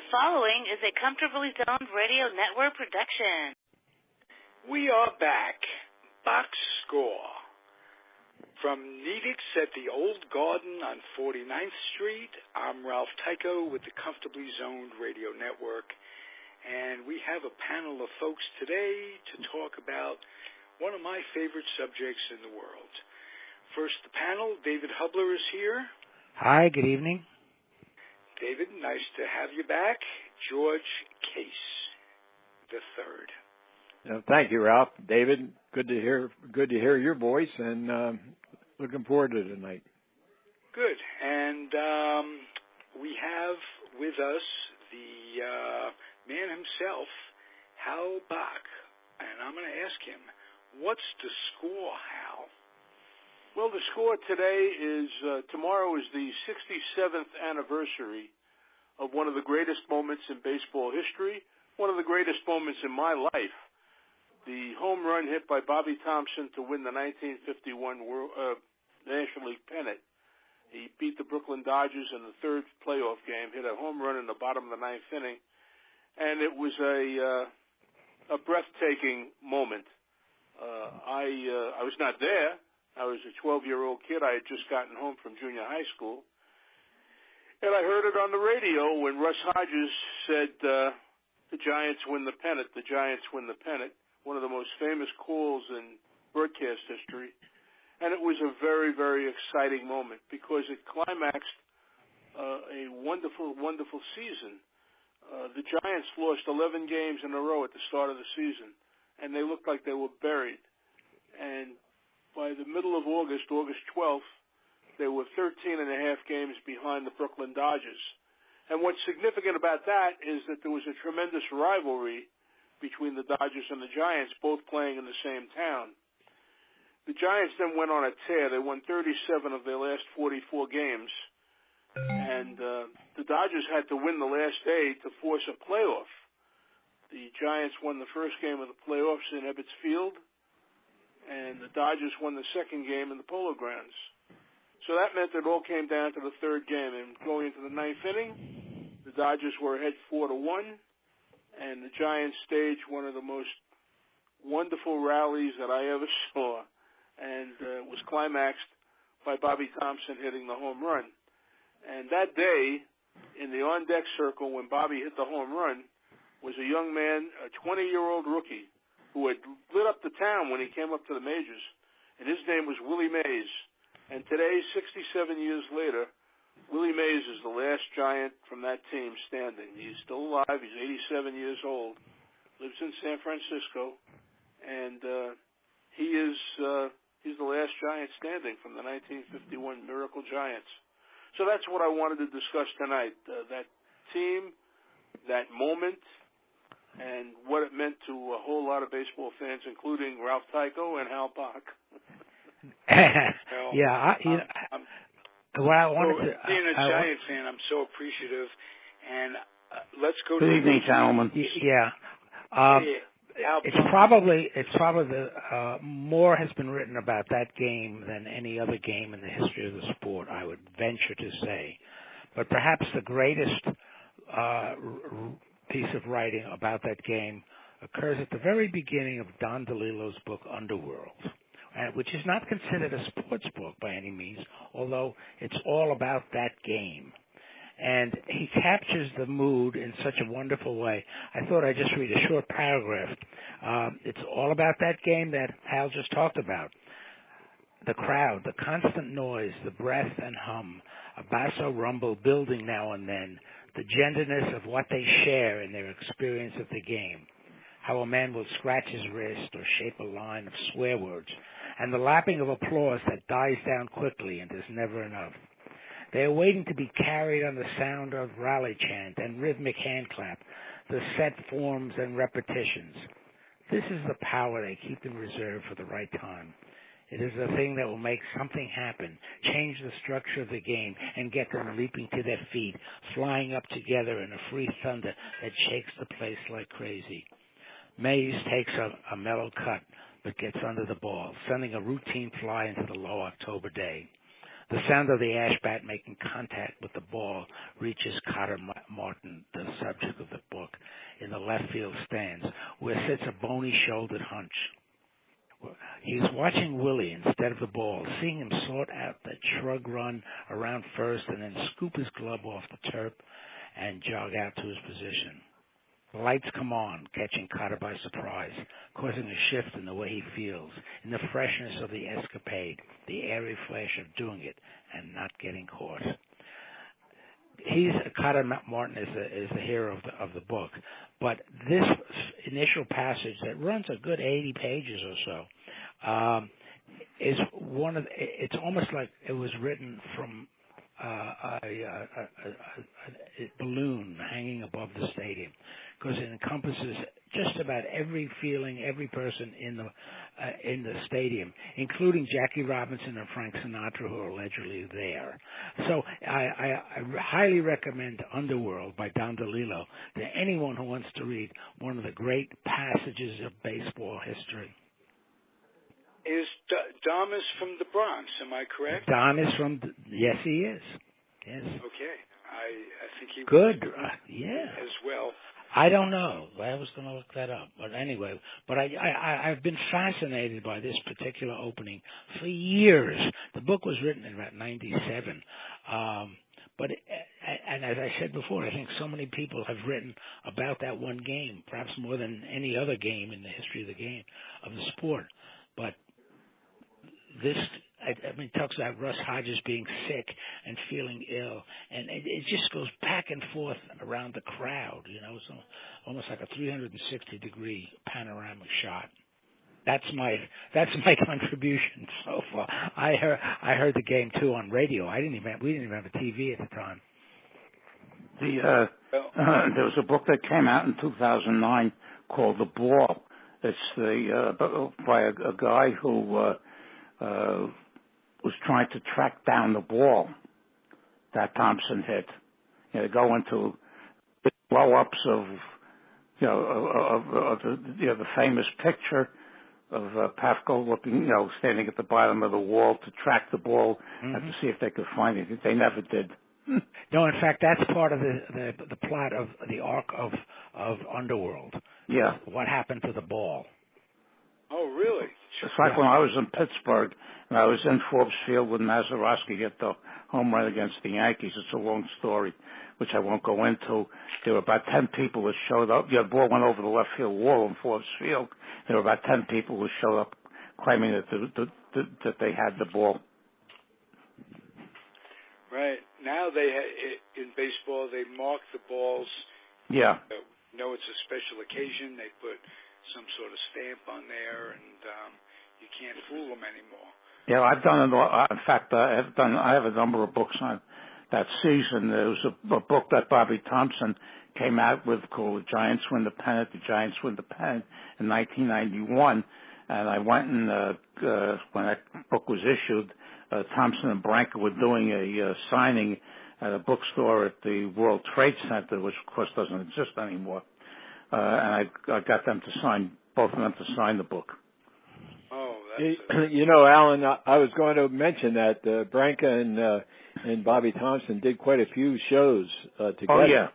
The following is a Comfortably Zoned Radio Network production. We are back. Box score. From Nedick's at the Old Garden on 49th Street, I'm Ralph Tycho with the Comfortably Zoned Radio Network. And we have a panel of folks today to talk about one of my favorite subjects in the world. First, the panel, David Hubler is here. Hi, good evening. David, nice to have you back. George Case, the third. Thank you, Ralph. David, good to hear your voice, and looking forward to tonight. Good. And we have with us the man himself, Hal Bock. And I'm going to ask him, what's the score, Hal? Well, the score today is, tomorrow is the 67th anniversary of one of the greatest moments in baseball history, one of the greatest moments in my life. The home run hit by Bobby Thompson to win the 1951 National League pennant. He beat the Brooklyn Dodgers in the third playoff game, hit a home run in the bottom of the ninth inning, and it was a breathtaking moment. I was not there. I was a 12-year-old kid. I had just gotten home from junior high school. And I heard it on the radio when Russ Hodges said, the Giants win the pennant, the Giants win the pennant, one of the most famous calls in broadcast history. And it was a very, very exciting moment because it climaxed a wonderful, wonderful season. The Giants lost 11 games in a row at the start of the season, and they looked like they were buried. And by the middle of August, August 12th, they were 13 and a half games behind the Brooklyn Dodgers. And what's significant about that is that there was a tremendous rivalry between the Dodgers and the Giants, both playing in the same town. The Giants then went on a tear. They won 37 of their last 44 games. And the Dodgers had to win the last day to force a playoff. The Giants won the first game of the playoffs in Ebbets Field, and the Dodgers won the second game in the Polo Grounds. So that meant that it all came down to the third game. And going into the ninth inning, the Dodgers were ahead 4-1, and the Giants staged one of the most wonderful rallies that I ever saw, and was climaxed by Bobby Thompson hitting the home run. And that day, in the on-deck circle, when Bobby hit the home run, was a young man, a 20-year-old rookie, who had lit up the town when he came up to the majors, and his name was Willie Mays. And today, 67 years later, Willie Mays is the last Giant from that team standing. He's still alive. He's 87 years old, lives in San Francisco, and he's the last Giant standing from the 1951 Miracle Giants. So that's what I wanted to discuss tonight, that team, that moment, and what it meant to a whole lot of baseball fans, including Ralph Tycho and Hal Bock. Yeah, what I wanted to... Being a Giant fan, I'm so appreciative. And let's go to... Good evening, gentlemen. Yeah. It's probably more has been written about that game than any other game in the history of the sport, I would venture to say. But perhaps the greatest piece of writing about that game occurs at the very beginning of Don DeLillo's book Underworld, which is not considered a sports book by any means, although it's all about that game. And he captures the mood in such a wonderful way. I thought I'd just read a short paragraph. It's all about that game that Hal just talked about. The crowd, the constant noise, the breath and hum, a basso rumble building now and then, the gentleness of what they share in their experience of the game, how a man will scratch his wrist or shape a line of swear words, and the lapping of applause that dies down quickly and is never enough. They are waiting to be carried on the sound of rally chant and rhythmic hand clap, the set forms and repetitions. This is the power they keep in reserve for the right time. It is the thing that will make something happen, change the structure of the game, and get them leaping to their feet, flying up together in a free thunder that shakes the place like crazy. Mays takes a mellow cut, but gets under the ball, sending a routine fly into the low October day. The sound of the ash bat making contact with the ball reaches Cotter Martin, the subject of the book, in the left field stands, where sits a bony-shouldered hunch. He's watching Willie instead of the ball, seeing him sort out that shrug run around first and then scoop his glove off the turf and jog out to his position. The lights come on, catching Cotter by surprise, causing a shift in the way he feels, in the freshness of the escapade, the airy flash of doing it and not getting caught. Cotter Martin is the hero of the book, but this initial passage that runs a good 80 pages or so is it's almost like it was written from a balloon hanging above the stadium, because it encompasses just about every feeling, every person in the stadium, including Jackie Robinson and Frank Sinatra, who are allegedly there. So I highly recommend Underworld by Don DeLillo to anyone who wants to read one of the great passages of baseball history. Dom is from the Bronx, am I correct? Don is yes, he is. Yes. Okay. I think he good. Was yeah. As well. I don't know. I was going to look that up. But anyway, I've been fascinated by this particular opening for years. The book was written in about 97. And as I said before, I think so many people have written about that one game, perhaps more than any other game in the history of the game, of the sport. But this, talks about Russ Hodges being sick and feeling ill, and it just goes back and forth around the crowd. It's almost like a 360-degree panoramic shot. That's my contribution so far. I heard the game too on radio. We didn't even have a TV at the time. There was a book that came out in 2009 called The Ball. It's by a guy who was trying to track down the ball that Thompson hit. They go into the blow-ups of the famous picture of Pafko looking, standing at the bottom of the wall to track the ball and to see if they could find it. They never did. No, in fact, that's part of the plot of the arc of Underworld. Yeah. What happened to the ball? Oh, really? It's like when I was in Pittsburgh and I was in Forbes Field when Mazeroski hit the home run against the Yankees. It's a long story, which I won't go into. There were about 10 people that showed up. The ball went over the left field wall in Forbes Field. There were about 10 people who showed up claiming that they had the ball. Right. Now in baseball, they mark the balls. Yeah. It's a special occasion. They put some sort of stamp on there, and you can't fool them anymore. Yeah, I've done it. In fact, I have a number of books on that season. There was a book that Bobby Thompson came out with called "The Giants Win the Pennant." The Giants Win the Pennant in 1991, and I went and when that book was issued, Thompson and Branca were doing a signing at a bookstore at the World Trade Center, which of course doesn't exist anymore. And I got them to sign, both of them to sign the book. Oh, Alan, I was going to mention that Branca and Bobby Thompson did quite a few shows together. Oh, yeah.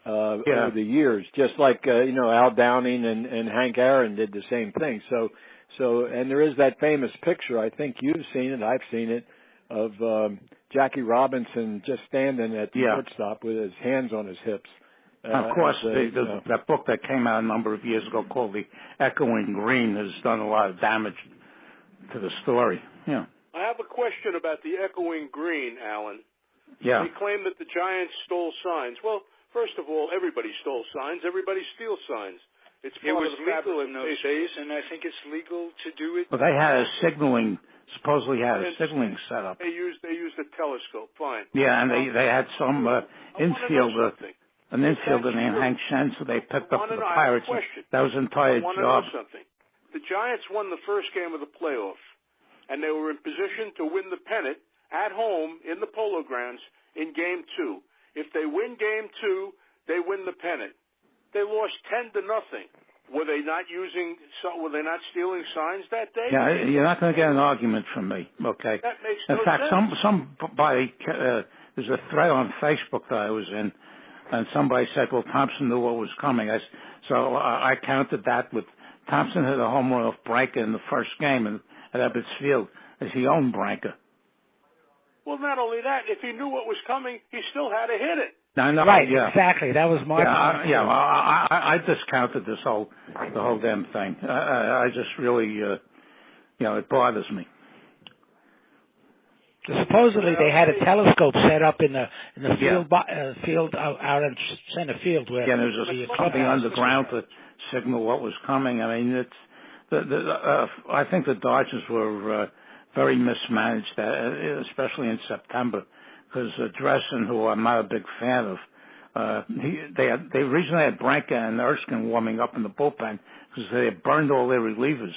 Over the years, just like Al Downing and Hank Aaron did the same thing. So, and there is that famous picture. I think you've seen it. I've seen it of Jackie Robinson just standing at the shortstop with his hands on his hips. Of course, that book that came out a number of years ago called The Echoing Green has done a lot of damage to the story. Yeah. I have a question about The Echoing Green, Alan. Yeah. They claim that the Giants stole signs. Well, first of all, everybody stole signs. Everybody steals signs. It was legal in those days, and I think it's legal to do it. But they had supposedly had a signaling setup. They used a telescope. Fine. Yeah, and they had some infielder. An infielder named Hank Shen, so they picked up for the Pirates. That was an entire job. I want to know something. The Giants won the first game of the playoff, and they were in position to win the pennant at home in the Polo Grounds in Game 2. If they win Game 2, they win the pennant. They lost 10-0. Were they not stealing signs that day? Yeah, you're not going to get an argument from me, okay? That makes no sense. In fact, somebody, there's a thread on Facebook that I was in, and somebody said, well, Thompson knew what was coming. So I countered that with Thompson hit a home run off Branca in the first game at Ebbets Field, as he owned Branca. Well, not only that, if he knew what was coming, he still had to hit it. No, right, yeah. Exactly. That was my point. I discounted the whole damn thing. I just really, it bothers me. Supposedly they had a telescope set up in the field out in center field where there was something underground to signal what was coming. I mean, I think the Dodgers were very mismanaged, especially in September, because Dressen, who I'm not a big fan of, they originally had Branca and Erskine warming up in the bullpen because they had burned all their relievers,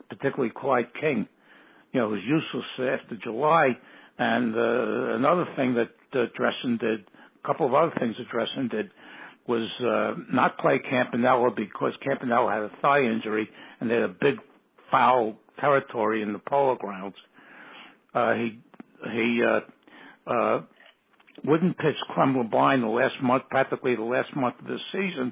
particularly Clyde King. It was useless after July. And another thing that Dressen did, a couple of other things that Dressen did, was not play Campanella because Campanella had a thigh injury and they had a big foul territory in the Polo Grounds. He wouldn't pitch Clem Labine practically the last month of the season,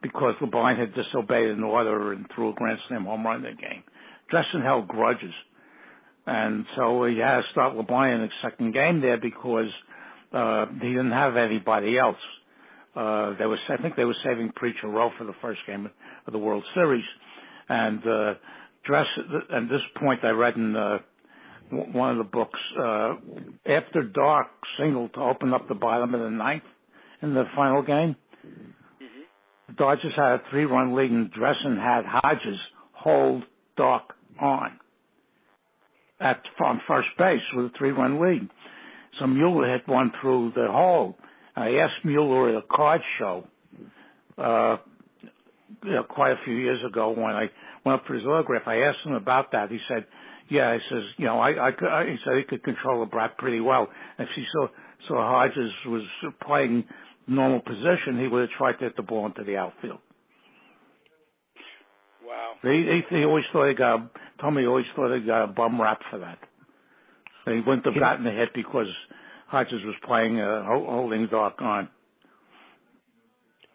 because Labine had disobeyed an order and threw a grand slam home run in the game. Dressen held grudges. And so he had to start Labine in the second game there because he didn't have anybody else. I think they were saving Preacher Rowe for the first game of the World Series. And at this point I read in one of the books, after Dark singled to open up the bottom of the ninth in the final game, the Dodgers had a 3-run lead, and Dressen had Hodges hold Dark on first base with a 3-run lead. So Mueller hit one through the hole. I asked Mueller at a card show quite a few years ago when I went up for his autograph. I asked him about that. He said, yeah, he says, he said he could control the bat pretty well. If he saw Hodges was playing normal position, he would have tried to hit the ball into the outfield. Wow. He always thought he got a bum rap for that. He wouldn't have gotten the hit because Hodges was playing, holding Dark on.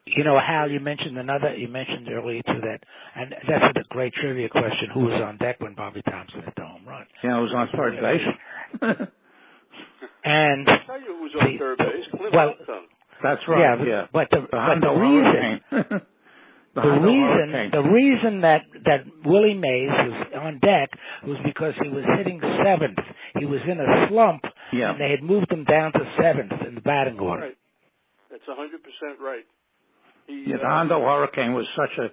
Hal, you mentioned earlier too that, and that's a great trivia question. Who was on deck when Bobby Thompson hit the home run? Yeah, it was on third base. And I tell you who was on third base. That's right. Yeah. But the reason that Willie Mays was on deck was because he was hitting seventh. He was in a slump, and they had moved him down to seventh in the batting order. Right. That's 100% right. The Hondo Hurricane was such a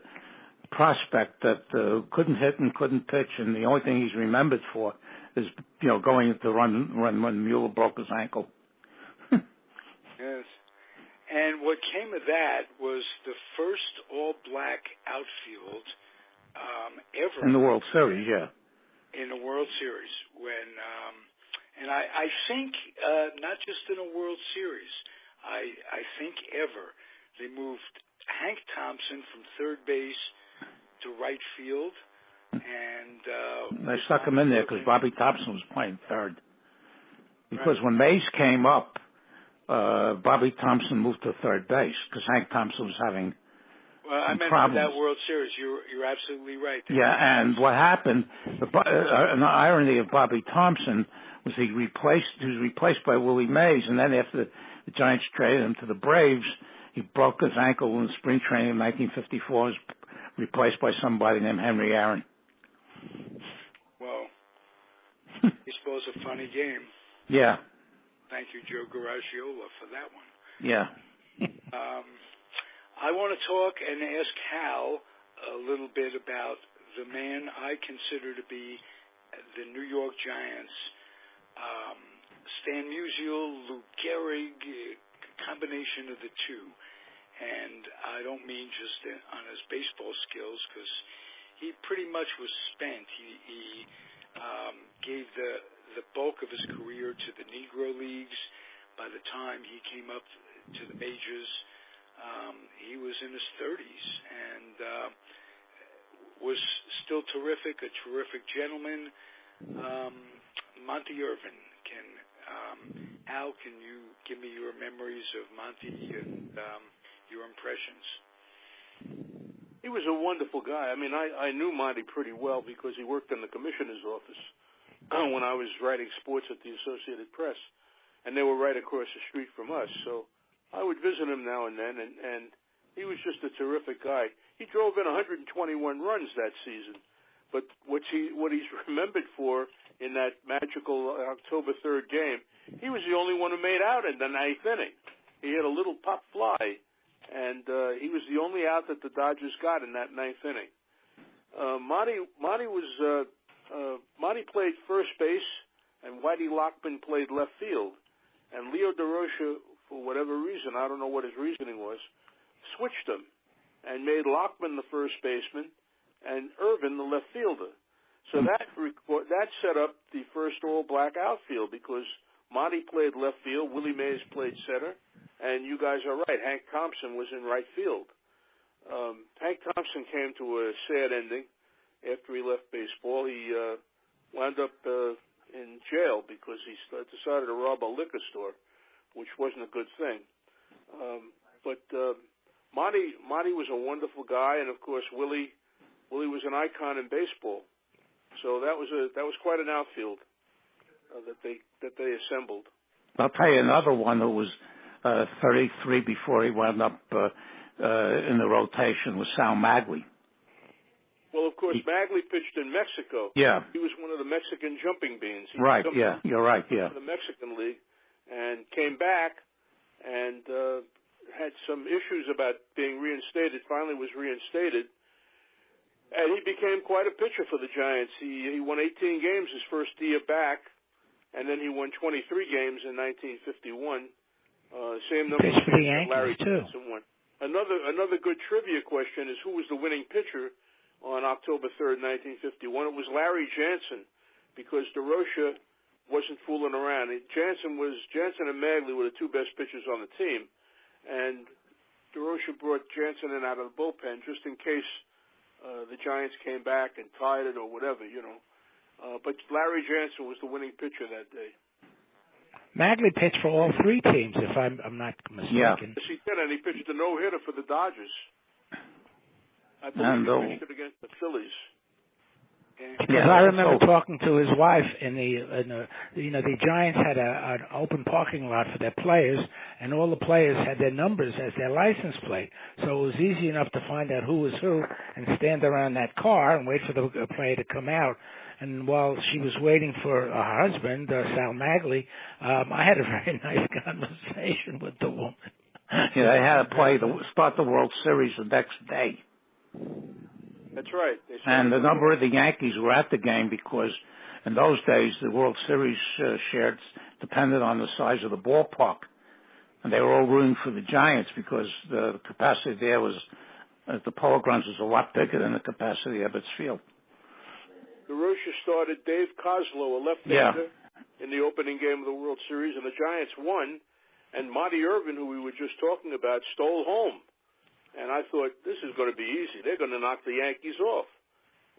prospect that couldn't hit and couldn't pitch, and the only thing he's remembered for is going to run when Mueller broke his ankle. Yes. And what came of that was the first all-black outfield ever in the World Series. Yeah. In the World Series, when and I think not just in a World Series, I think ever. They moved Hank Thompson from third base to right field, and they stuck him in there because Bobby Thompson was playing third. Because when Mays came up, Bobby Thompson moved to third base because Hank Thompson was having problems. That World Series. You're absolutely right. And what happened? An irony of Bobby Thompson was he was replaced by Willie Mays, and then after the Giants traded him to the Braves, he broke his ankle in spring training in 1954. Was replaced by somebody named Henry Aaron. Well, I suppose a funny game. Yeah. Thank you, Joe Garagiola, for that one. Yeah. I want to talk and ask Hal a little bit about the man I consider to be the New York Giants, Stan Musial, Lou Gehrig, combination of the two. And I don't mean just on his baseball skills, because he pretty much was spent. He gave the bulk of his career to the Negro Leagues. By the time he came up to the majors, he was in his 30s, and was still terrific, a terrific gentleman. Monty Irvin, Al, can you give me your memories of Monty and your impressions? He was a wonderful guy. I mean, I knew Monty pretty well because he worked in the commissioner's office when I was writing sports at the Associated Press, and they were right across the street from us. So I would visit him now and then, and he was just a terrific guy. He drove in 121 runs that season, but what he's remembered for in that magical October 3rd game, he was the only one who made out in the ninth inning. He had a little pop fly, and he was the only out that the Dodgers got in that ninth inning. Monty played first base, and Whitey Lockman played left field. And Leo DeRocha, for whatever reason, I don't know what his reasoning was, switched them and made Lockman the first baseman and Irvin the left fielder. So that set up the first all-black outfield because Monty played left field, Willie Mays played center, and you guys are right, Hank Thompson was in right field. Hank Thompson came to a sad ending after he left baseball. He wound up in jail because he decided to rob a liquor store, which wasn't a good thing. But Monty was a wonderful guy, and of course Willie was an icon in baseball. So that was quite an outfield that they assembled. I'll tell you another one that was 33 before he wound up in the rotation was Sal Magley. Well, of course, Magley pitched in Mexico. Yeah. He was one of the Mexican jumping beans. Right, yeah, you're right, yeah. The Mexican League, and came back and had some issues about being reinstated, finally was reinstated, and he became quite a pitcher for the Giants. He won 18 games his first year back, and then he won 23 games in 1951. Same number of games that Larry Johnson won. Another good trivia question is who was the winning pitcher on October 3rd, 1951. It was Larry Jansen, because DeRocha wasn't fooling around. Jansen and Magley were the two best pitchers on the team, and DeRocha brought Jansen in out of the bullpen just in case the Giants came back and tied it or whatever, you know. But Larry Jansen was the winning pitcher that day. Magley pitched for all three teams, if I'm not mistaken. Yeah. Yes, he did, and he pitched a no-hitter for the Dodgers. I believe he pitched it against the Phillies. Because I remember talking to his wife the Giants had an open parking lot for their players, and all the players had their numbers as their license plate. So it was easy enough to find out who was who and stand around that car and wait for the player to come out. And while she was waiting for her husband, Sal Magley, I had a very nice conversation with the woman. Yeah, they had to start the World Series the next day. That's right. And the number of the Yankees were at the game because in those days the World Series shares depended on the size of the ballpark. And they were all rooting for the Giants because the capacity there was, at the Polo Grounds, was a lot bigger than the capacity of Ebbets Field. DeRocha started Dave Kozlow, a left-hander, in the opening game of the World Series, and the Giants won. And Monty Irvin, who we were just talking about, stole home. And I thought, this is going to be easy. They're going to knock the Yankees off.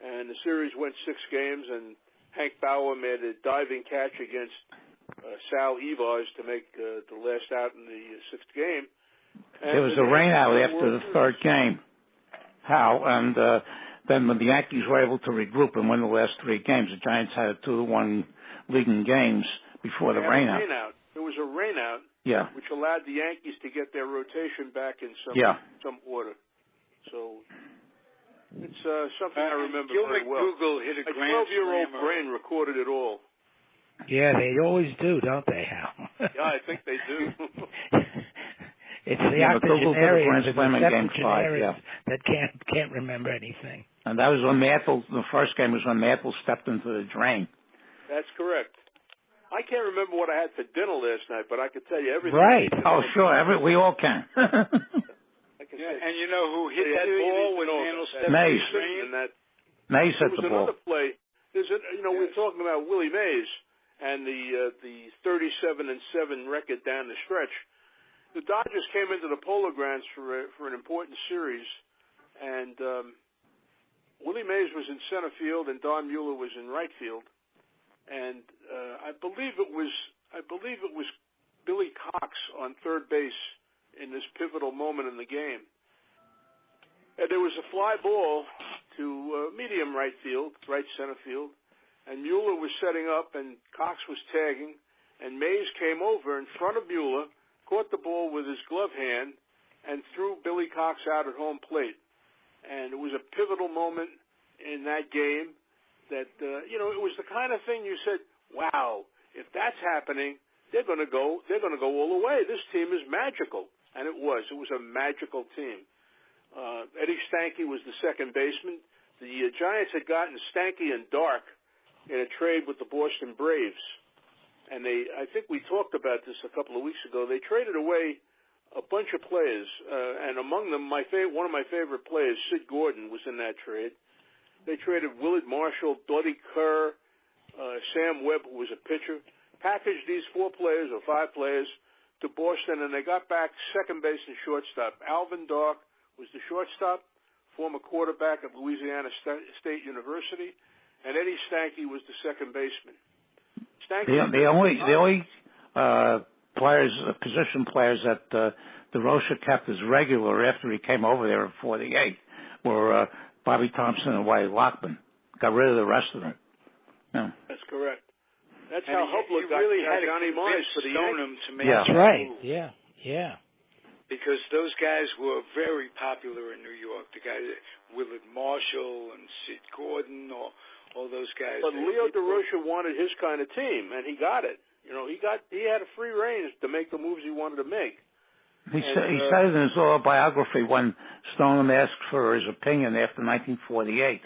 And the series went 6 games, and Hank Bauer made a diving catch against Sal Evers to make the last out in the 6th game. And there was a rain out after the 3rd game, Hal, and then when the Yankees were able to regroup and win the last 3 games, the Giants had a 2-1 lead in games before the rain out. There was a rain out. Yeah. Which allowed the Yankees to get their rotation back in some order. So it's something I remember very well. Google hit a grand 12-year-old brain recorded it all. Yeah, they always do, don't they, Hal? Yeah, I think they do. It's the octogenarians and the septuagenarians that can't remember anything. And that was when the first game was when Mantle stepped into the drain. That's correct. I can't remember what I had for dinner last night, but I could tell you everything. Right. Oh, sure. We all can. And you know who hit that ball when Mantle stepped in the drain? Mays hit the ball. Another play. We're talking about Willie Mays and the 37-7 record down the stretch. The Dodgers came into the Polo Grounds for an important series, and Willie Mays was in center field, and Don Mueller was in right field, and I believe it was Billy Cox on third base in this pivotal moment in the game. And there was a fly ball to medium right field, right center field, and Mueller was setting up, and Cox was tagging, and Mays came over in front of Mueller, caught the ball with his glove hand, and threw Billy Cox out at home plate. And it was a pivotal moment in that game that, it was the kind of thing you said, wow, if that's happening, they're going to go all the way. This team is magical. And it was a magical team. Eddie Stanky was the second baseman. The Giants had gotten Stanky and Dark in a trade with the Boston Braves. And I think we talked about this a couple of weeks ago. They traded away a bunch of players, and among them, one of my favorite players, Sid Gordon, was in that trade. They traded Willard Marshall, Bloody Kerr, Sam Webb, who was a pitcher, packaged these 4 players or 5 players to Boston, and they got back second base and shortstop. Alvin Dark was the shortstop, former quarterback at Louisiana State University, and Eddie Stanky was the second baseman. The only position players that DeRocher kept as regular after he came over there in '48 were Bobby Thompson and Whitey Lockman. Got rid of the rest of them. Yeah. That's correct. That's how Hubler got really had Johnny Mize for the Stoneham to make That's right. Yeah. Because those guys were very popular in New York. The guys, Willard Marshall and Sid Gordon, all those guys. But Leo DeRocher wanted his kind of team, and he got it. He had a free range to make the moves he wanted to make. He said it in his autobiography when Stoneham asked for his opinion after 1948.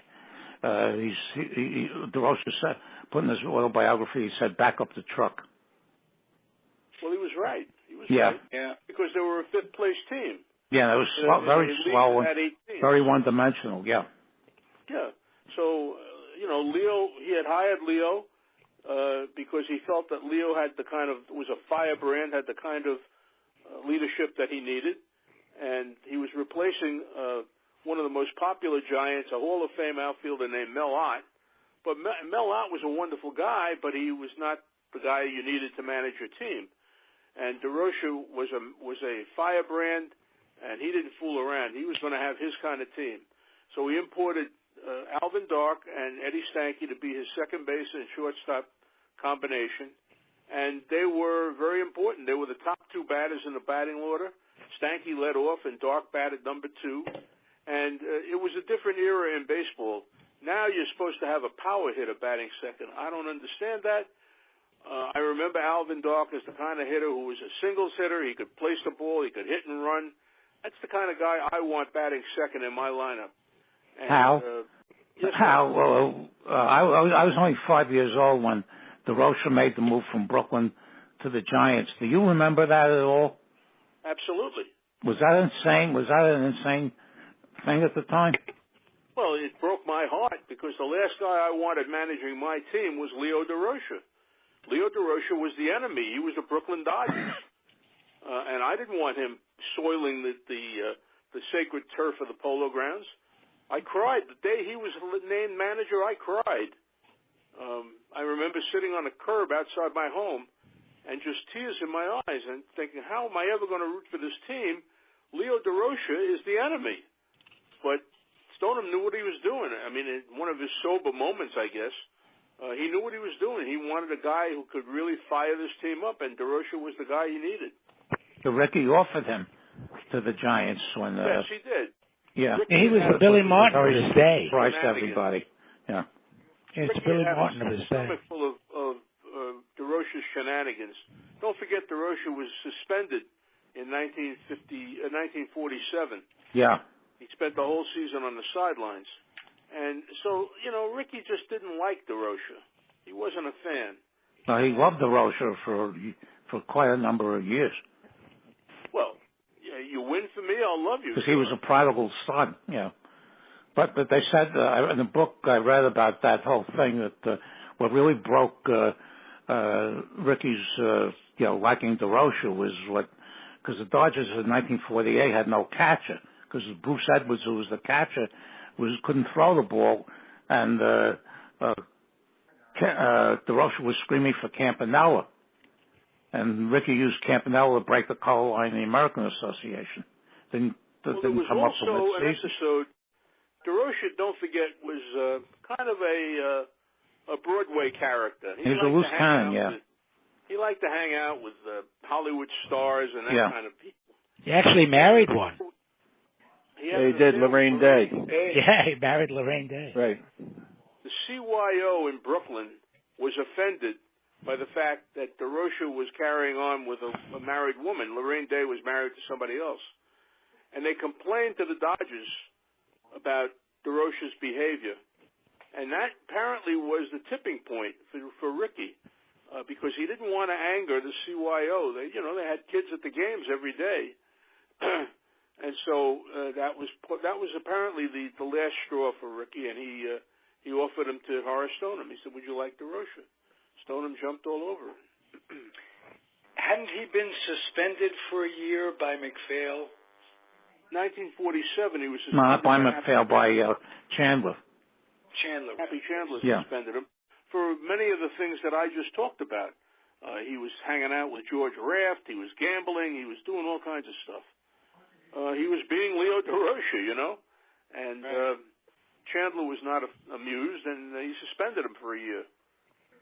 DeRocher said, put in his autobiography, he said, back up the truck. Well, he was right. Right. Yeah. Because they were a fifth-place team. Yeah, it was very slow and very one-dimensional, yeah. Yeah. So, Leo, he had hired Leo because he felt that Leo was a firebrand, had the kind of leadership that he needed, and he was replacing one of the most popular Giants, a Hall of Fame outfielder named Mel Ott. But Mel Ott was a wonderful guy, but he was not the guy you needed to manage your team. And DeRocher was a firebrand, and he didn't fool around. He was going to have his kind of team. So we imported Alvin Dark and Eddie Stanky to be his second base and shortstop combination, and they were very important. They were the top 2 batters in the batting order. Stanky led off, and Dark batted number 2. And it was a different era in baseball. Now you're supposed to have a power hitter batting second. I don't understand that. I remember Alvin Dark as the kind of hitter who was a singles hitter. He could place the ball. He could hit and run. That's the kind of guy I want batting second in my lineup. And, I was only 5 years old when DeRocher made the move from Brooklyn to the Giants. Do you remember that at all? Absolutely. Was that insane? Was that an insane thing at the time? Well, it broke my heart because the last guy I wanted managing my team was Leo DeRocher. Leo DeRocher was the enemy. He was the Brooklyn Dodgers. And I didn't want him soiling the sacred turf of the Polo Grounds. I cried. The day he was named manager, I cried. I remember sitting on a curb outside my home and just tears in my eyes and thinking, how am I ever going to root for this team? Leo DeRocher is the enemy. But Stoneham knew what he was doing. I mean, in one of his sober moments, I guess, he knew what he was doing. He wanted a guy who could really fire this team up, and DeRocher was the guy he needed. So Ricky offered him to the Giants when... yes, he did. Yeah. He was the Billy Martin of his day. Surprised everybody. Yeah. It's the Billy Martin of his day. Full of DeRocher's shenanigans. Don't forget DeRocher was suspended in 1947. Yeah. He spent the whole season on the sidelines. And so, Ricky just didn't like DeRocher. He wasn't a fan. No, he loved DeRocher for quite a number of years. Well, you win for me, I'll love you. Because he was a prodigal son, But they said in the book I read about that whole thing that what really broke Ricky's liking DeRocher was because the Dodgers in 1948 had no catcher because Bruce Edwards, who was the catcher, couldn't throw the ball, and DeRocha was screaming for Campanella, and Ricky used Campanella to break the color line in the American Association. Didn't there come was up also with an episode. DeRocha, don't forget, was kind of a Broadway character. He was a loose cannon, yeah. He liked to hang out with Hollywood stars and that kind of people. He actually married one. He did, Lorraine Day. Yeah, he married Lorraine Day. Right. The CYO in Brooklyn was offended by the fact that DeRocha was carrying on with a married woman. Lorraine Day was married to somebody else. And they complained to the Dodgers about DeRocha's behavior. And that apparently was the tipping point for Ricky, because he didn't want to anger the CYO. They had kids at the games every day. And so that was apparently the last straw for Ricky, and he offered him to Horace Stoneham. He said, "Would you like DeRocha?" Stoneham jumped all over it. Hadn't he been suspended for a year by McPhail? 1947, he was suspended. Not by McPhail, by Chandler. Happy Chandler Yeah. suspended him for many of the things that I just talked about. He was hanging out with George Raft. He was gambling. He was doing all kinds of stuff. He was being Leo DeRocha, and Chandler was not amused, and he suspended him for a year.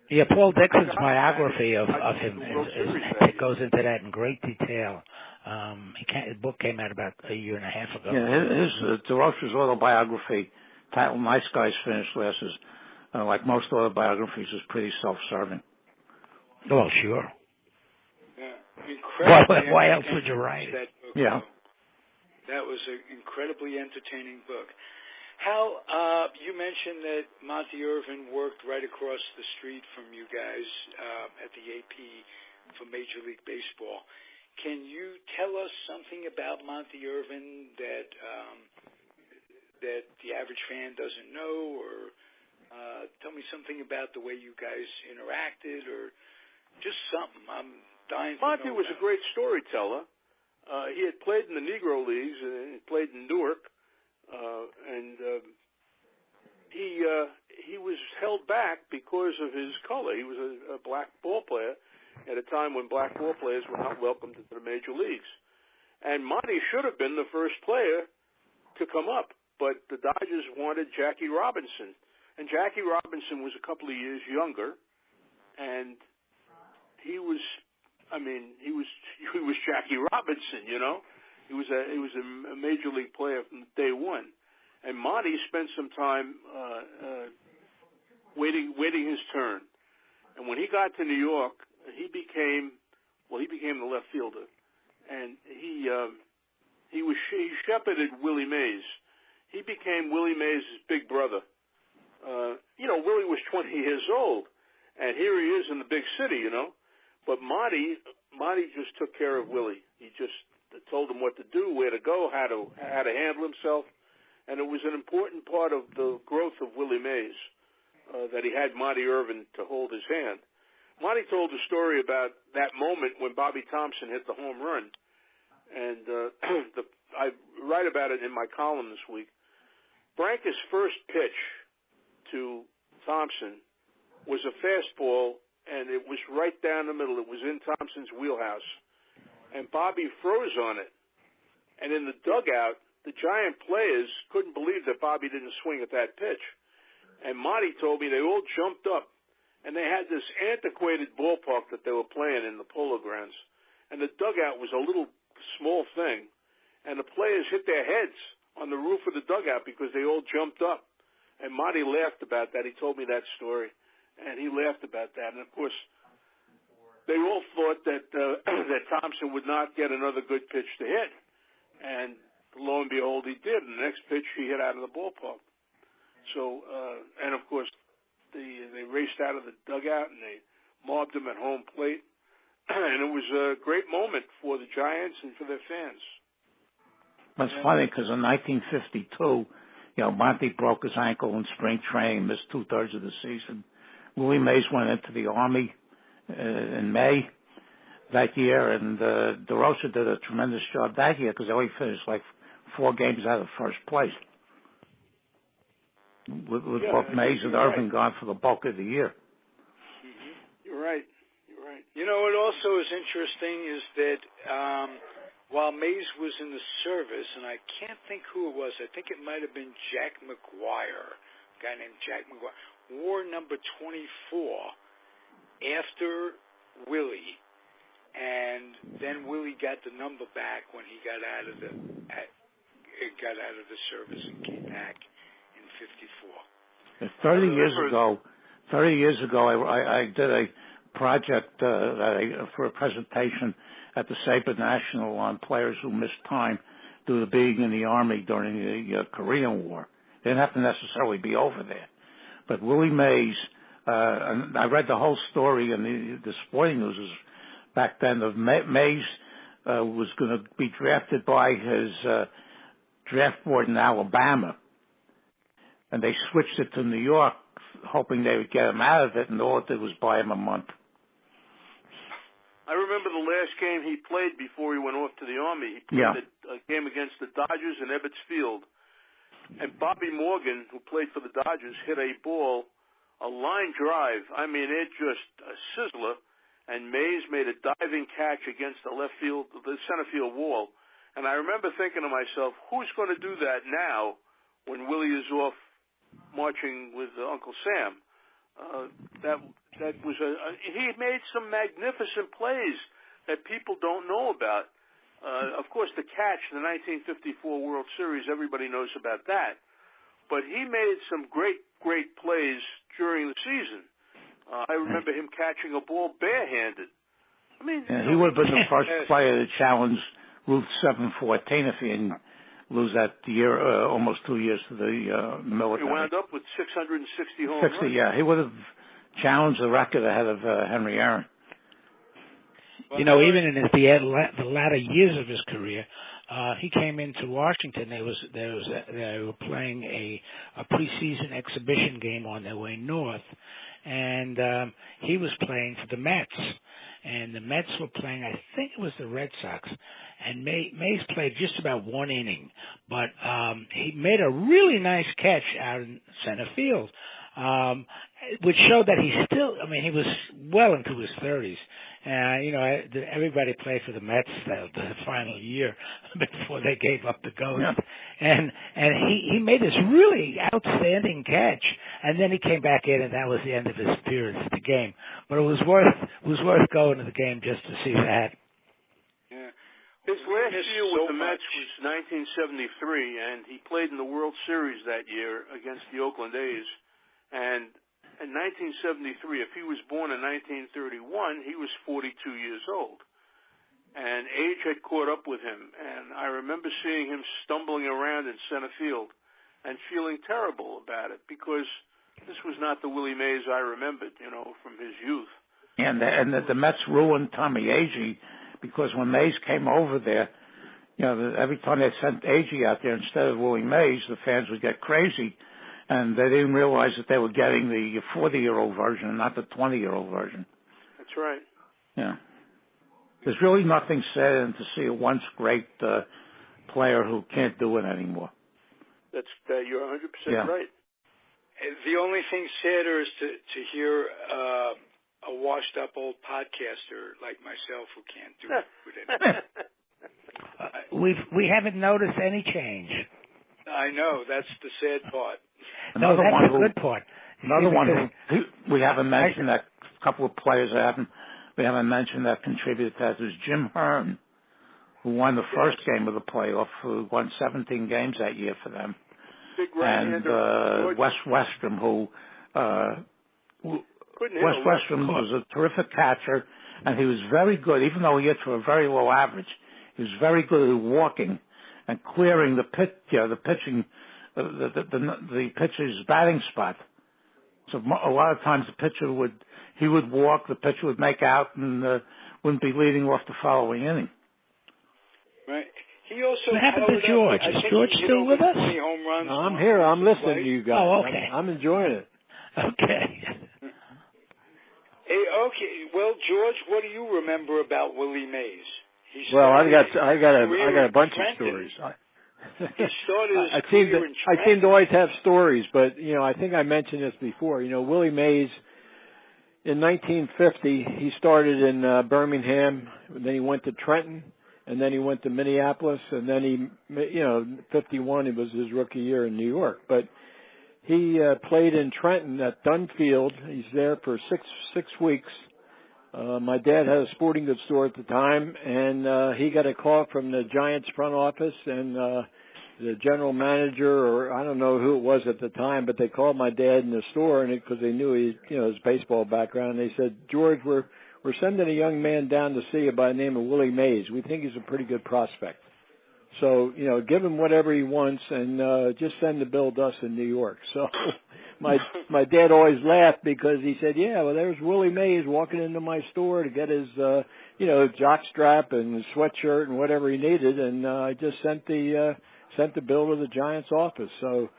Yeah, Paul Dixon's biography of him it goes into that in great detail. His book came out about a year and a half ago. Yeah, DeRocha's autobiography, titled "Nice Guys Finish Last," is, like most autobiographies, is pretty self-serving. Oh, sure. Yeah, incredible. Why else would you write that book? Yeah. That was an incredibly entertaining book. Hal, you mentioned that Monty Irvin worked right across the street from you guys at the AP for Major League Baseball. Can you tell us something about Monty Irvin that the average fan doesn't know, or tell me something about the way you guys interacted, or just something? I'm dying to know. Monty was a great storyteller. He had played in the Negro Leagues and played in Newark, and he was held back because of his color. He was a black ball player at a time when black ball players were not welcomed into the major leagues. And Monty should have been the first player to come up, but the Dodgers wanted Jackie Robinson. And Jackie Robinson was a couple of years younger, and he was Jackie Robinson, He was a major league player from day one. And Monty spent some time waiting his turn. And when he got to New York, he became the left fielder, and he shepherded Willie Mays. He became Willie Mays' big brother. Willie was 20 years old, and here he is in the big city, But Monty just took care of Willie. He just told him what to do, where to go, how to handle himself, and it was an important part of the growth of Willie Mays that he had Monty Irvin to hold his hand. Monty told a story about that moment when Bobby Thompson hit the home run, and I write about it in my column this week. Branca's first pitch to Thompson was a fastball, and it was right down the middle. It was in Thompson's wheelhouse, and Bobby froze on it. And in the dugout, the Giant players couldn't believe that Bobby didn't swing at that pitch. And Monty told me they all jumped up, and they had this antiquated ballpark that they were playing in the Polo Grounds. And the dugout was a little small thing, and the players hit their heads on the roof of the dugout because they all jumped up. And Monty laughed about that. He told me that story, and he laughed about that. And, of course, they all thought that that Thompson would not get another good pitch to hit. And lo and behold, he did. And the next pitch, he hit out of the ballpark. So, and, of course, they raced out of the dugout, and they mobbed him at home plate. And it was a great moment for the Giants and for their fans. That's funny because in 1952, Monty broke his ankle in spring training, missed 2/3 of the season. Willie Mays went into the Army in May that year, and DeRocha did a tremendous job that year because they only finished like 4 games out of first place. With both Mays and Irvin gone for the bulk of the year. Mm-hmm. You're right. You know, what also is interesting is that while Mays was in the service, and I can't think who it was, I think it might have been Jack McGuire, a guy named Jack McGuire, wore number 24 after Willie, and then Willie got the number back when he got out of the service and came back in '54. 30 years ago, I did a project for a presentation at the Sabre National on players who missed time due to being in the Army during the Korean War. They didn't have to necessarily be over there. But Willie Mays, and I read the whole story in the Sporting News back then, of Mays was going to be drafted by his draft board in Alabama. And they switched it to New York, hoping they would get him out of it, and all it did was buy him a month. I remember the last game he played before he went off to the Army. He played a game against the Dodgers in Ebbets Field. And Bobby Morgan, who played for the Dodgers, hit a ball, a line drive. I mean, it just a sizzler. And Mays made a diving catch against the center field wall. And I remember thinking to myself, who's going to do that now when Willie is off marching with Uncle Sam? That was he made some magnificent plays that people don't know about. Of course, the catch in the 1954 World Series, everybody knows about that. But he made some great plays during the season. I remember him catching a ball barehanded. I mean, he would have been the first player to challenge Ruth 714 if he didn't lose that year, almost 2 years to the military. He wound up with 660 home runs. Yeah, he would have challenged the record ahead of Henry Aaron. You know, even in the latter years of his career, he came into Washington. They were playing a preseason exhibition game on their way north, and he was playing for the Mets. And the Mets were playing, I think it was the Red Sox. And Mays played just about 1 inning, but he made a really nice catch out in center field, which showed that he was well into his 30s. You know, everybody played for the Mets the final year before they gave up the ghost. Yeah. And he made this really outstanding catch, and then he came back in, and that was the end of his appearance at the game. But it was worth going to the game just to see that. Yeah. His last year with the Mets was 1973, and he played in the World Series that year against the Oakland A's. And in 1973, if he was born in 1931, he was 42 years old. And age had caught up with him. And I remember seeing him stumbling around in center field and feeling terrible about it because this was not the Willie Mays I remembered, you know, from his youth. And the Mets ruined Tommy Agee because when Mays came over there, you know, every time they sent Agee out there instead of Willie Mays, the fans would get crazy. And they didn't realize that they were getting the 40-year-old version and not the 20-year-old version. That's right. Yeah. There's really nothing sad to see a once great player who can't do it anymore. You're 100% right. The only thing sadder is to hear a washed-up old podcaster like myself who can't do it with it. We haven't noticed any change. I know. That's the sad part. No, that's the good part. Another one we haven't mentioned, that couple of players we haven't mentioned that contributed to that is Jim Hearn, who won the first game of the playoff, who won 17 games that year for them. Big and Wes Westrom, Wes Westrom was a terrific catcher, and he was very good, even though he hit for a very low average. He was very good at walking and clearing the pitcher's batting spot. So a lot of times the pitcher would walk, the pitcher would make out, and wouldn't be leading off the following inning. Right. He also what happened to George? Is George still with us? Home runs. No, I'm here. I'm listening to you guys. Oh, okay. I'm enjoying it. Okay. Hey, okay. Well, George, what do you remember about Willie Mays? Well, I got a bunch of stories. He started his I career in Trenton. I seem to always have stories, but, I think I mentioned this before. Willie Mays, in 1950, he started in Birmingham, then he went to Trenton, and then he went to Minneapolis, and then he, 51, it was his rookie year in New York. But he played in Trenton at Dunfield. He's there for six weeks. My dad had a sporting goods store at the time, and he got a call from the Giants front office, and the general manager, or I don't know who it was at the time, but they called my dad in the store, and because they knew his baseball background, and they said, "George, we're sending a young man down to see you by the name of Willie Mays. We think he's a pretty good prospect. So, give him whatever he wants, and just send the bill to us in New York." So my dad always laughed because he said, "Yeah, well, there's Willie Mays walking into my store to get his, jockstrap and his sweatshirt and whatever he needed, and I just sent the bill to the Giants office." So,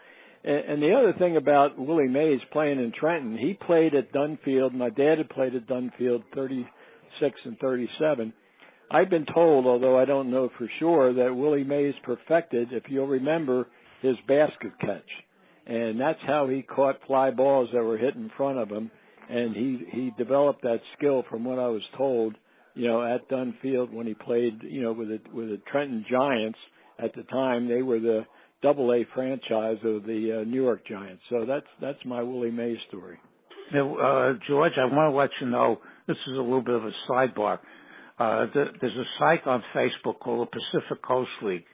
and the other thing about Willie Mays playing in Trenton, he played at Dunfield. My dad had played at Dunfield 36 and 37. I've been told, although I don't know for sure, that Willie Mays perfected, if you'll remember, his basket catch. And that's how he caught fly balls that were hit in front of him. And he developed that skill, from what I was told, at Dunfield when he played, with the Trenton Giants. At the time, they were the AA franchise of the New York Giants. So that's my Willie Mays story. Now, George, I want to let you know, this is a little bit of a sidebar. There's a site on Facebook called the Pacific Coast League.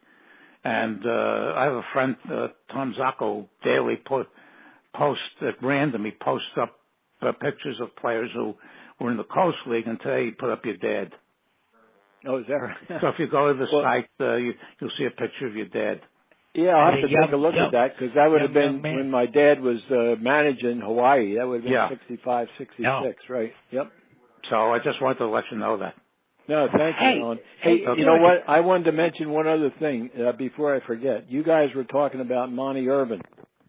And I have a friend, Tom Zacco, daily posts at random. He posts up pictures of players who were in the Coast League, and today he put up your dad. Oh, is that right? So if you go to the site, you'll see a picture of your dad. Yeah, I'll have to take a look at that, because that would have been when my dad was managing Hawaii. That would have been 65, 66, right? Yep. So I just wanted to let you know that. No, thank you, Alan. Hey, you know what? I wanted to mention one other thing before I forget. You guys were talking about Monty Irvin.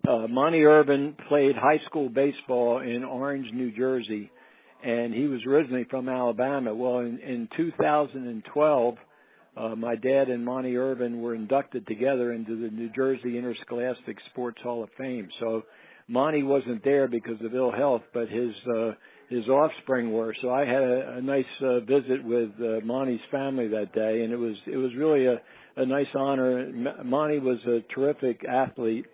Monty Irvin played high school baseball in Orange, New Jersey, and he was originally from Alabama. Well, in 2012, my dad and Monty Irvin were inducted together into the New Jersey Interscholastic Sports Hall of Fame. So Monty wasn't there because of ill health, but his offspring were. So I had a nice visit with Monty's family that day, and it was really a nice honor. Monty was a terrific athlete,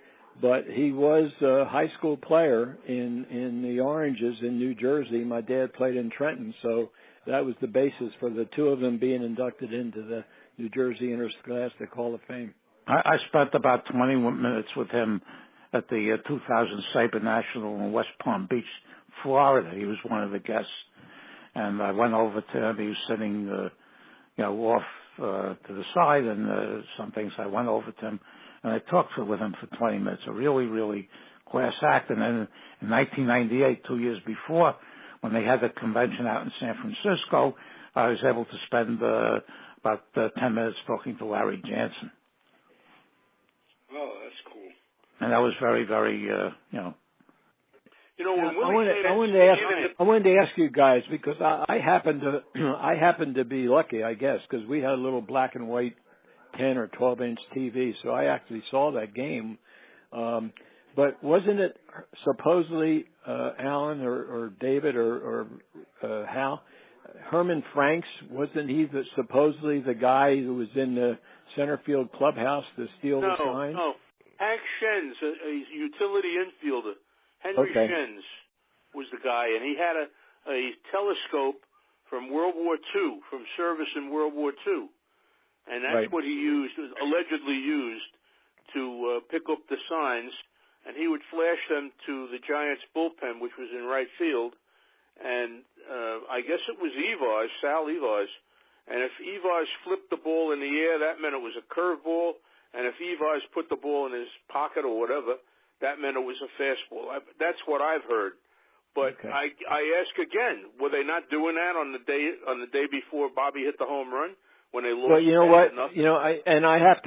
but he was a high school player in the Oranges in New Jersey. My dad played in Trenton, so that was the basis for the two of them being inducted into the New Jersey Interscholastic Hall of Fame. I spent about 21 minutes with him at the 2000 Sabre National in West Palm Beach, Florida. He was one of the guests, and I went over to him. He was sitting, off to the side, and some things. I went over to him, and I talked with him for 20 minutes. A really, really class act. And then in 1998, 2 years before, when they had the convention out in San Francisco, I was able to spend about 10 minutes talking to Larry Jansen. Oh, that's cool. And that was very, very, when Willie I wanted to ask you guys, because I happened to be lucky, I guess, because we had a little black and white 10 or 12-inch TV, so I actually saw that game. But wasn't it supposedly Alan or David or Hal? Herman Franks, wasn't he supposedly the guy who was in the center field clubhouse to steal the sign? No. Hank Shen's, a utility infielder. Henry Shen's was the guy, and he had a telescope from World War II, from service in World War II. And that's what he allegedly used to pick up the signs, and he would flash them to the Giants bullpen, which was in right field, and I guess it was Sal Evers, and if Evers flipped the ball in the air, that meant it was a curveball, and if Evers put the ball in his pocket or whatever, that meant it was a fastball. That's what I've heard. But I ask again, were they not doing that on the day before Bobby hit the home run? When they lost, well, you know what, I have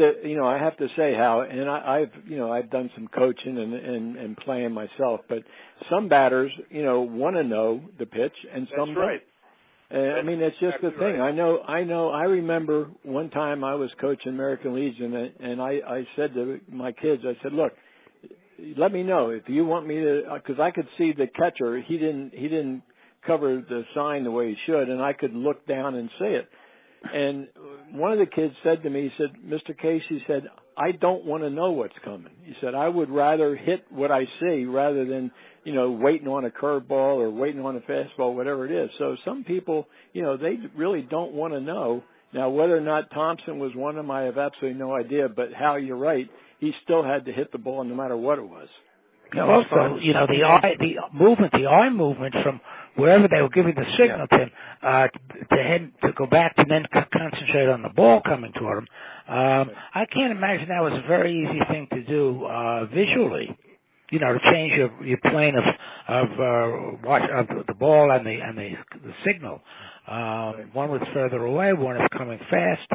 to say, Hal, and I've done some coaching and playing myself, but some batters, want to know the pitch, and some don't. I mean, it's just the thing. Right. I remember one time I was coaching American Legion, and I said to my kids, I said, look, let me know if you want me to, because I could see the catcher. He didn't cover the sign the way he should, and I could look down and see it. And one of the kids said to me, he said, Mr. Case, he said, I don't want to know what's coming. He said, I would rather hit what I see rather than, waiting on a curveball or waiting on a fastball, whatever it is. So some people, they really don't want to know. Now, whether or not Thompson was one of them, I have absolutely no idea. But Hal, you're right. He still had to hit the ball no matter what it was. Also, the eye movement from wherever they were giving the signal to him, to go back and then concentrate on the ball coming toward him. I can't imagine that was a very easy thing to do visually. To change your plane of the ball and the signal. One was further away, one is coming fast.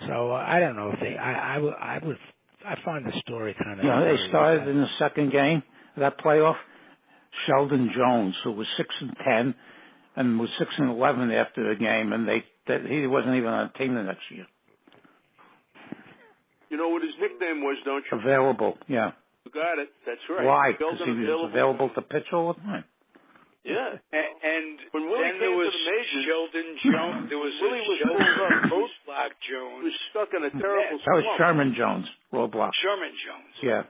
So I don't know if I find the story kind of. They started in the second game of that playoff. Sheldon Jones, who was 6-10, and was 6-11 after the game, and he wasn't even on the team the next year. You know what his nickname was, don't you? Available, yeah. You got it. That's right. Why? Because he was available to pitch all the time. Yeah. And when Willie then there came was to the majors, Sheldon Jones. There was Willie was Roadblock Jones. He was stuck in a terrible slump. That was Sherman Jones, Roadblock. Sherman Jones. Yeah.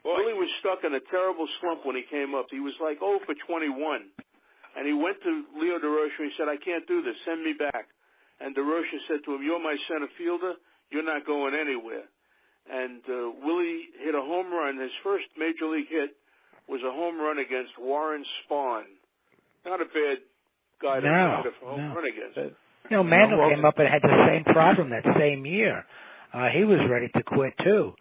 Willie was stuck in a terrible slump when he came up. He was like 0 for 21. And he went to Leo DeRoche and he said, I can't do this. Send me back. And DeRoche said to him, you're my center fielder. You're not going anywhere. And Willie hit a home run. His first major league hit was a home run against Warren Spahn. Not a bad guy to hit a home run against. Mandel came up and had the same problem that same year. He was ready to quit too.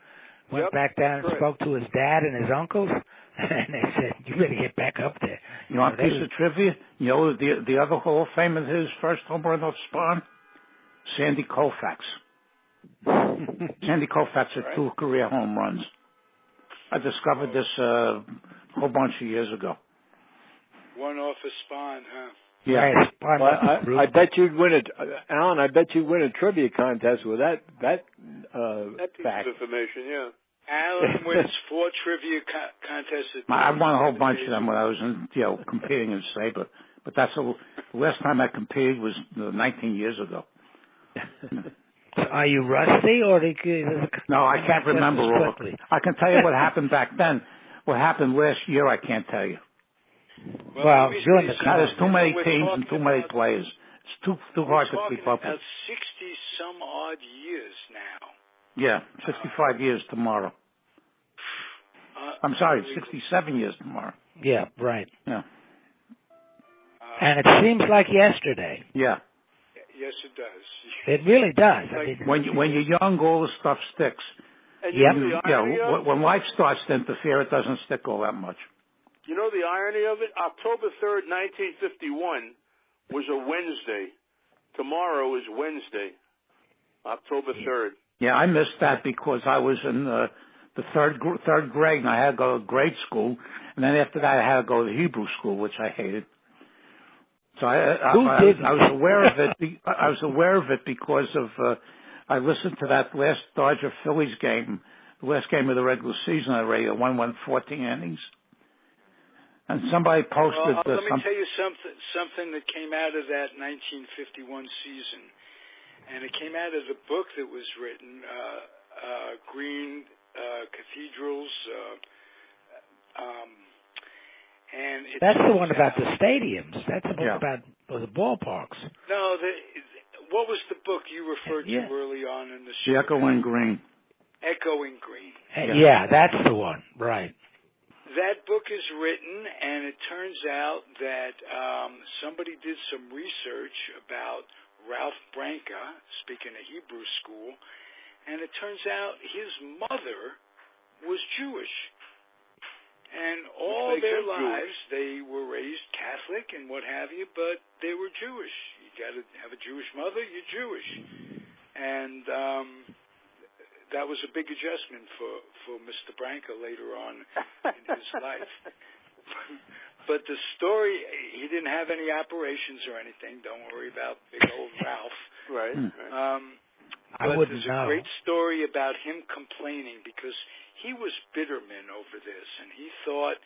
Went back down and spoke to his dad and his uncles, and they said, "You better get back up there." You want a piece of trivia? You know the other Hall of Fame of his first home run off Spahn? Sandy Koufax. Sandy Koufax had 2 career home runs. I discovered this a whole bunch of years ago. One off of Spahn, huh? Yeah. Well, I bet you'd win it, Alan. I bet you'd win a trivia contest with that piece fact. of information. Yeah. Alan wins 4 trivia contests. I won a whole bunch of them when I was competing in Sabre. But that's the last time I competed was 19 years ago. Are you rusty or no? I can't remember all. I can tell you what happened back then. What happened last year, I can't tell you. Well, during the there's too many teams and too many players. It's too hard to keep up with. 60-some odd years now. Yeah, 65 years tomorrow. I'm sorry, 67 years tomorrow. Yeah, right. Yeah. And it seems like yesterday. Yeah. Yes, it does. It really does. When you're young, all the stuff sticks. And when life starts to interfere, it doesn't stick all that much. You know the irony of it? October 3rd, 1951 was a Wednesday. Tomorrow is Wednesday, October 3rd. Yeah, I missed that because I was in the third grade, and I had to go to grade school, and then after that I had to go to Hebrew school, which I hated. So I was aware of it. I was aware of it because of I listened to that last Dodger Phillies game, the last game of the regular season on the radio. One went 14 innings, and somebody posted. Well, let me tell you something that came out of that 1951 season, and it came out of the book that was written, Green Cathedrals. And that's the one about the stadiums. That's the book about the ballparks. No, what was the book you referred to early on in the show? The Echoing Green. Echoing Green. Yeah, that's the one. Right. That book is written, and it turns out that somebody did some research about Ralph Branca, speaking of Hebrew school, and it turns out his mother was Jewish. And all their lives, they were raised Catholic and what have you, but they were Jewish. You got to have a Jewish mother, you're Jewish. And that was a big adjustment for Mr. Branca later on in his life. But the story, he didn't have any operations or anything. Don't worry about big old Ralph. Right. But there's a great story about him complaining because he was Bitterman over this, and he thought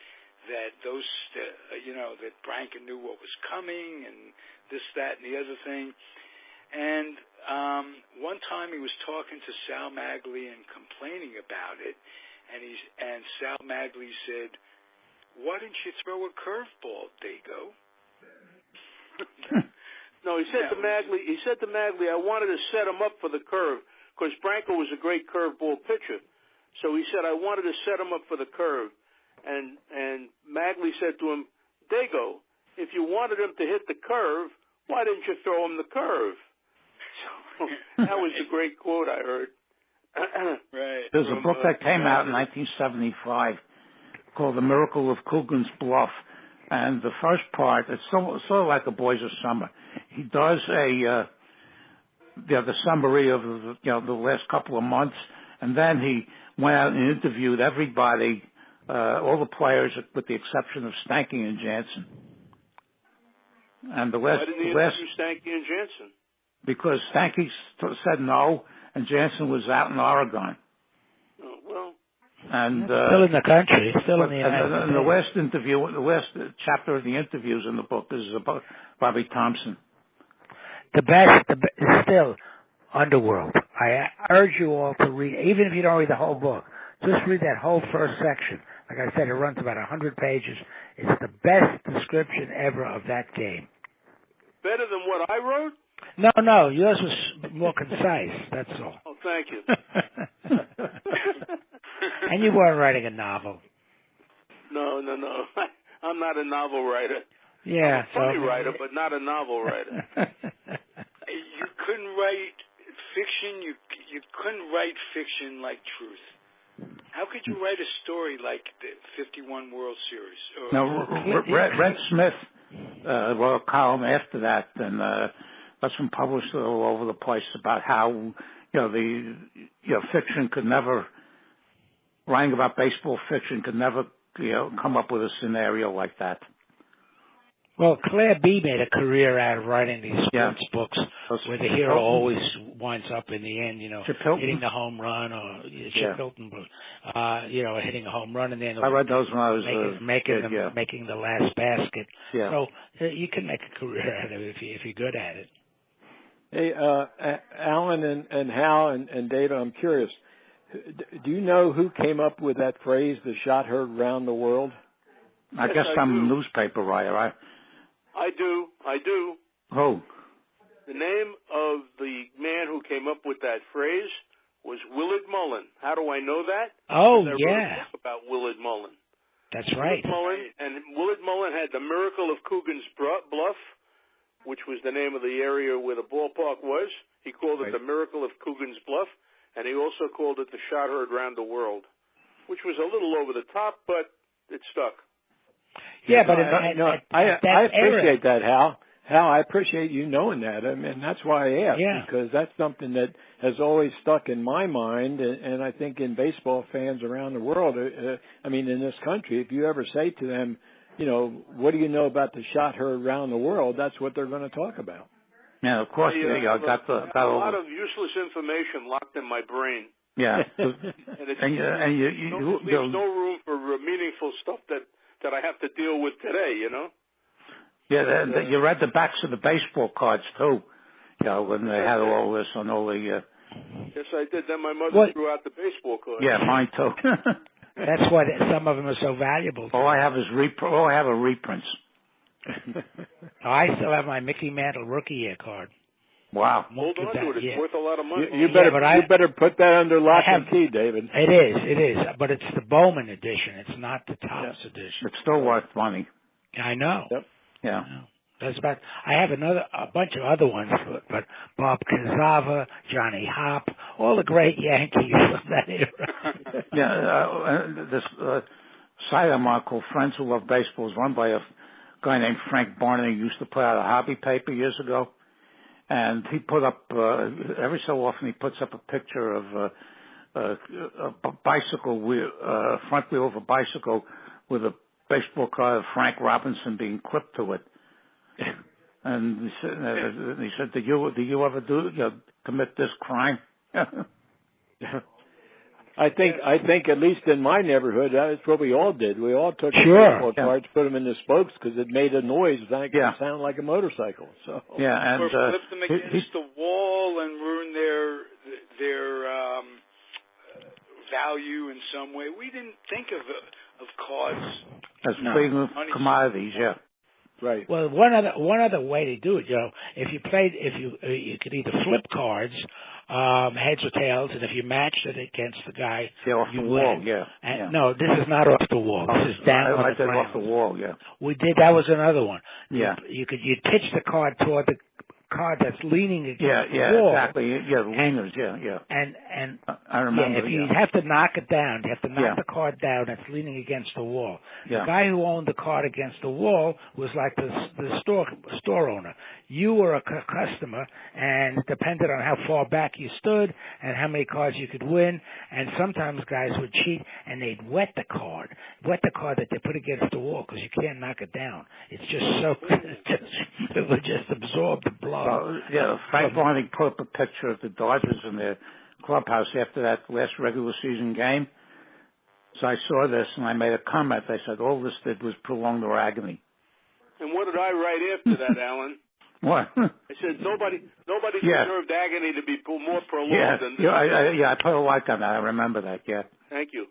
that that Branca knew what was coming and this, that, and the other thing. And one time he was talking to Sal Magli and complaining about it, and Sal Magli said, "Why didn't you throw a curveball, Dago?" No, he said to Magli, I wanted to set him up for the curve because Branca was a great curveball pitcher. So he said, I wanted to set him up for the curve. And Magli said to him, Dago, if you wanted him to hit the curve, why didn't you throw him the curve? So that was a great quote I heard. Right. There's a book that came out in 1975 called The Miracle of Coogan's Bluff. And the first part, it's sort of like The Boys of Summer. He does the summary of the last couple of months, and then he went out and interviewed everybody, all the players with the exception of Stanky and Jansen. And why didn't he interview Stanky and Jansen? Because Stanky said no, and Jansen was out in Oregon. Oh, well. And still in the country, still in the United States. And the last chapter of the interviews in the book is about Bobby Thompson. The best still, Underworld. I urge you all to read, even if you don't read the whole book, just read that whole first section. Like I said, it runs about 100 pages. It's the best description ever of that game. Better than what I wrote? No, yours was more concise, that's all. Oh, thank you. And you weren't writing a novel. No. I'm not a novel writer. Yeah. I'm a funny writer, but not a novel writer. You couldn't write fiction. You couldn't write fiction like truth. How could you write a story like the 51 World Series? Red Smith wrote a column after that, and that's been published all over the place about how fiction could never, writing about baseball fiction could never come up with a scenario like that. Well, Claire B. made a career out of writing these sports books where the hero always winds up in the end, hitting the home run, or Chip Hilton, hitting a home run in the end. I read those when I was making the last basket. Yeah. So you can make a career out of it if you're good at it. Hey, Alan and Hal and Data, I'm curious. Do you know who came up with that phrase, the shot heard round the world? I guess I'm a newspaper writer. I do. Who? The name of the man who came up with that phrase was Willard Mullen. How do I know that? Oh, because I wrote a book about Willard Mullen. That's right. Willard Mullen had The Miracle of Coogan's Bluff, which was the name of the area where the ballpark was. He called it The Miracle of Coogan's Bluff, and he also called it The Shot Heard Round the World, which was a little over the top, but it stuck. Yeah, but I appreciate that, Hal. Hal, I appreciate you knowing that. I mean, that's why I asked, because that's something that has always stuck in my mind, and I think in baseball fans around the world, in this country, if you ever say to them, what do you know about the shot heard around the world, that's what they're going to talk about. Yeah, of course. I got a lot of useless information locked in my brain. Yeah. and there's no room for meaningful stuff that I have to deal with today, Yeah, you read the backs of the baseball cards, too, when they had all this on all the... Yes, I did. Then my mother threw out the baseball cards. Yeah, mine, too. That's why some of them are so valuable. All I have are reprints. I still have my Mickey Mantle rookie year card. Wow. Hold on to it. It's worth a lot of money. You better put that under lock and key, David. It is. But it's the Bowman edition. It's not the Topps edition. It's still worth money. I know. Yep. Yeah. I have a bunch of other ones, but Bob Cazava, Johnny Hopp, all the great Yankees of that era. Yeah, this site I'm on called Friends Who Love Baseball is run by a guy named Frank Barney, who used to put out a hobby paper years ago. And he put up, every so often he puts up a picture of a bicycle wheel, front wheel of a bicycle with a baseball card of Frank Robinson being clipped to it. And he said, "Did you ever commit this crime?" I think at least in my neighborhood, that's what we all did. We all took baseball cards, put them in the spokes because it made a noise that could sound like a motorcycle. So and or flip them against the wall and ruin their value in some way. We didn't think of cards as being commodities. Yeah. Right. Well, one other way to do it, if you you could either flip cards, heads or tails, and if you matched it against the guy, off the wall, No, this is not off the wall. This is down on the ground. Off the wall, yeah. We did. That was another one. Yeah. You'd pitch the card toward the card that's leaning against the wall. Exactly. Yeah, the leaners, yeah. And I remember. If you have to knock it down, you have to knock the card down that's leaning against the wall. Yeah. The guy who owned the card against the wall was like the store owner. You were a customer, and it depended on how far back you stood and how many cards you could win. And sometimes guys would cheat, and they'd wet the card that they put against the wall because you can't knock it down. It's just so it would just absorb the blood. Frank Barney put up a picture of the Dodgers in their clubhouse after that last regular season game. So I saw this and I made a comment. I said, all this did was prolong their agony. And what did I write after that, Alan? What? I said nobody deserved agony to be more prolonged than this. I put a like on that. I remember that. Yeah. Thank you.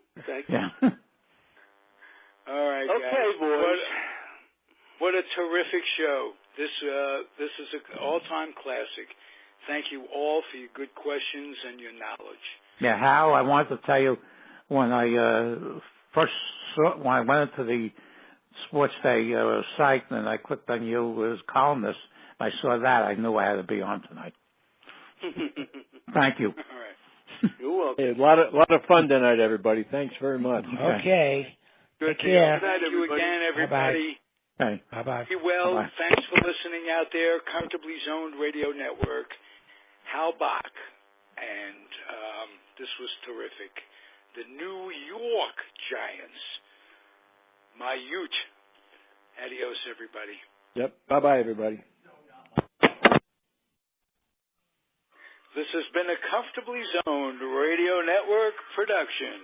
Yeah. All right, okay, guys. boys. What a terrific show. This is an all-time classic. Thank you all for your good questions and your knowledge. Yeah, Hal, I wanted to tell you when I when I went into the Sports Day site and I clicked on you as columnist, I saw that. I knew I had to be on tonight. Thank you. All right. You're welcome. Hey, a lot of fun tonight, everybody. Thanks very much. Okay. Good Take care. Thank you again, everybody. Bye-bye. Hey, bye-bye. Be well. Bye-bye. Thanks for listening out there. Comfortably Zoned Radio Network. Hal Bock. And this was terrific. The New York Giants. My Ute. Adios, everybody. Yep. Bye-bye, everybody. This has been a Comfortably Zoned Radio Network production.